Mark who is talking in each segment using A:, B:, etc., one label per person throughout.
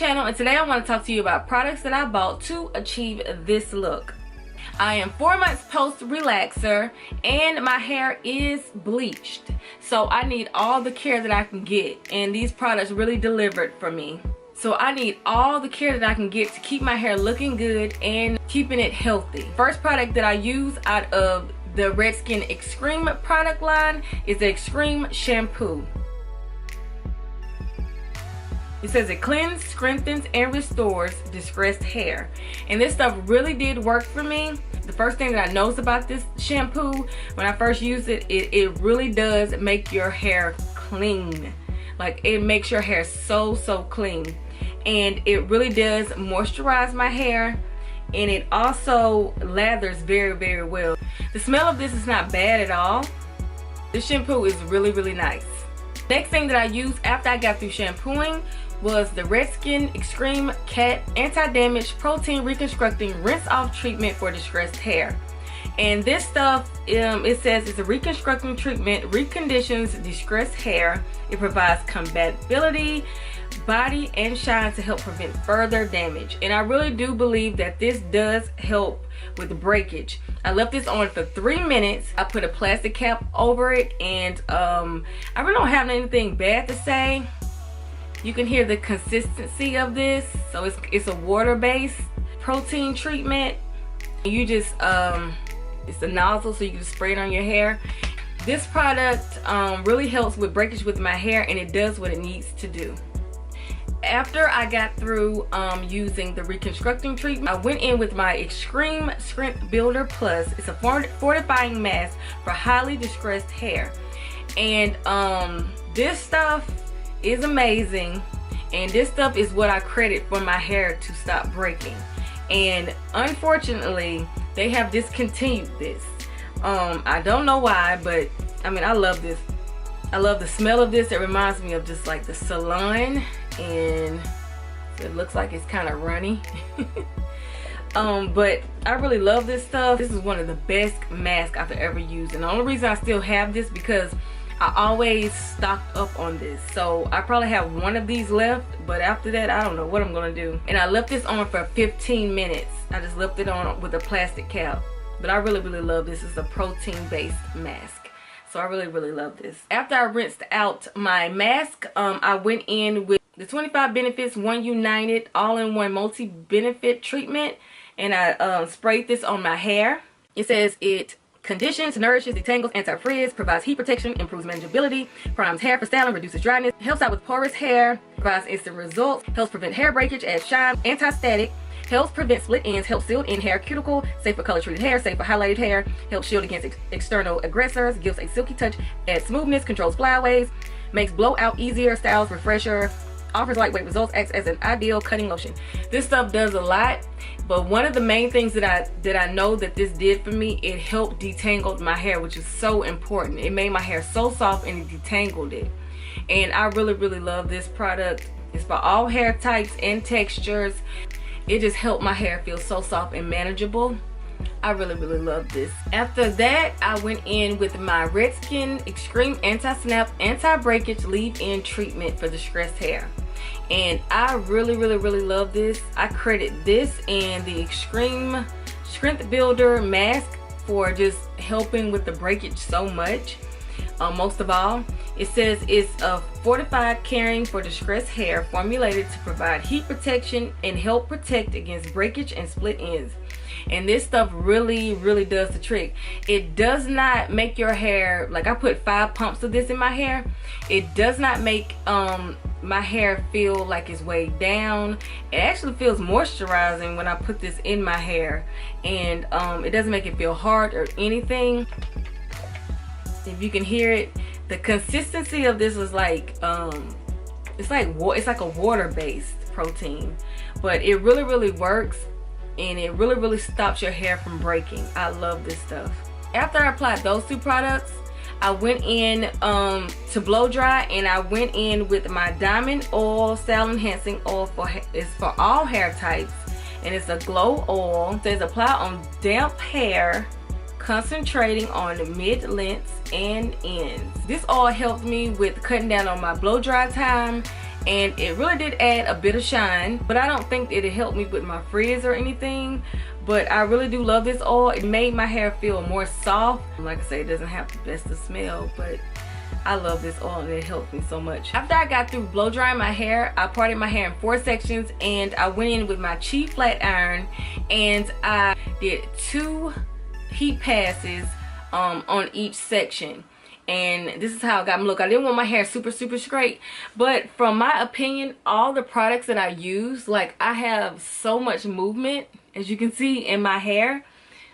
A: channel, and today I want to talk to you about products that I bought to achieve this look. I am 4 months post relaxer and my hair is bleached, so I need all the care that I can get, and these products really delivered for me. So I need all the care that I can get to keep my hair looking good and keeping it healthy. First product that I use out of the Redken Extreme product line is the Extreme shampoo. It says it cleanses, strengthens, and restores distressed hair. And this stuff really did work for me. The first thing that I noticed about this shampoo when I first used it, it really does make your hair clean. Like, it makes your hair so clean. And it really does moisturize my hair. And it also lathers very well. The smell of this is not bad at all. This shampoo is really nice. Next thing that I used after I got through shampooing was the Redken Extreme Cat Anti-Damage Protein Reconstructing Rinse Off Treatment for Distressed Hair. And this stuff, it says it's a reconstructing treatment, reconditions distressed hair. It provides compatibility, body, and shine to help prevent further damage. And I really do believe that this does help with the breakage. I left this on for 3 minutes. I put a plastic cap over it, and I really don't have anything bad to say. You can hear the consistency of this. So it's a water-based protein treatment. You just it's a nozzle, so you can just spray it on your hair. This product really helps with breakage with my hair, and it does what it needs to do. After I got through using the reconstructing treatment, I went in with my Extreme Strength Builder Plus. It's a fortifying mask for highly distressed hair. And this stuff is amazing, and this stuff is what I credit for my hair to stop breaking. And unfortunately, they have discontinued this. I don't know why, but I mean, I love this. I love the smell of this. It reminds me of just like the salon, and it looks like it's kind of runny. But I really love this stuff. This is one of the best masks I've ever used, and the only reason I still have this because I always stocked up on this. So I probably have one of these left, but after that, I don't know what I'm gonna do. And I left this on for 15 minutes. I just left it on with a plastic cap. But I really love this. It's a protein-based mask. So I really love this. After I rinsed out my mask, I went in with the 25 Benefits One United All-in-One Multi-Benefit Treatment. And I sprayed this on my hair. It says it conditions, nourishes, detangles, anti-frizz, provides heat protection, improves manageability, primes hair for styling, reduces dryness, helps out with porous hair, provides instant results, helps prevent hair breakage, adds shine, anti-static, helps prevent split ends, helps seal in hair cuticle, safe for color treated hair, safe for highlighted hair, helps shield against external aggressors, gives a silky touch, adds smoothness, controls flyaways, makes blowout easier, styles refresher, offers lightweight results, acts as an ideal cutting lotion. This stuff does a lot, but one of the main things that I know that this did for me, it helped detangle my hair, which is so important. It made my hair so soft and it detangled it. And I really love this product. It's for all hair types and textures. It just helped my hair feel so soft and manageable. I really love this. After that, I went in with my Redken Extreme Anti-Snap Anti-Breakage Leave-In Treatment for distressed hair. And I really love this. I credit this and the Extreme Strength Builder Mask for just helping with the breakage so much. Most of all, it says it's a fortified caring for distressed hair, formulated to provide heat protection and help protect against breakage and split ends. And this stuff really does the trick. It does not make your hair, like I put 5 pumps of this in my hair. It does not make my hair feel like it's weighed down. It actually feels moisturizing when I put this in my hair, and it doesn't make it feel hard or anything. If you can hear it, the consistency of this is like it's like a water-based protein, but it really works, and it really stops your hair from breaking. I love this stuff. After I applied those 2 products, I went in to blow dry, and I went in with my Diamond Oil Style Enhancing Oil. It's for all hair types, and it's a glow oil. It says apply on damp hair, concentrating on the mid-lengths and ends. This all helped me with cutting down on my blow dry time and it really did add a bit of shine, but I don't think it helped me with my frizz or anything. But I really do love this oil. It made my hair feel more soft. Like I say, it doesn't have the best of smell, but I love this oil and it helped me so much. After I got through blow drying my hair, I parted my hair in 4 sections, and I went in with my cheap flat iron and I did 2 heat passes on each section. And this is how it got me. Look, I didn't want my hair super straight, but from my opinion, all the products that I use, like, I have so much movement, as you can see, in my hair.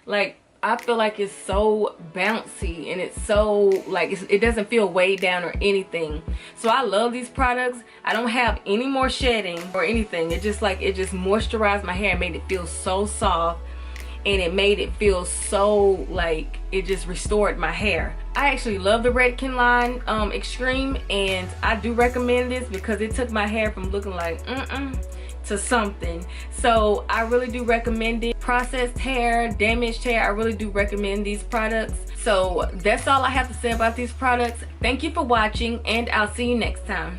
A: Like, I feel like it's so bouncy and it's so, like, it doesn't feel weighed down or anything. So I love these products. I don't have any more shedding or anything. It just moisturized my hair and made it feel so soft, and it made it feel so, like, it just restored my hair. I actually love the Redken line Extreme, and I do recommend this because it took my hair from looking like to something. So I really do recommend it. Processed hair, damaged hair, I really do recommend these products. So that's all I have to say about these products. Thank you for watching, and I'll see you next time.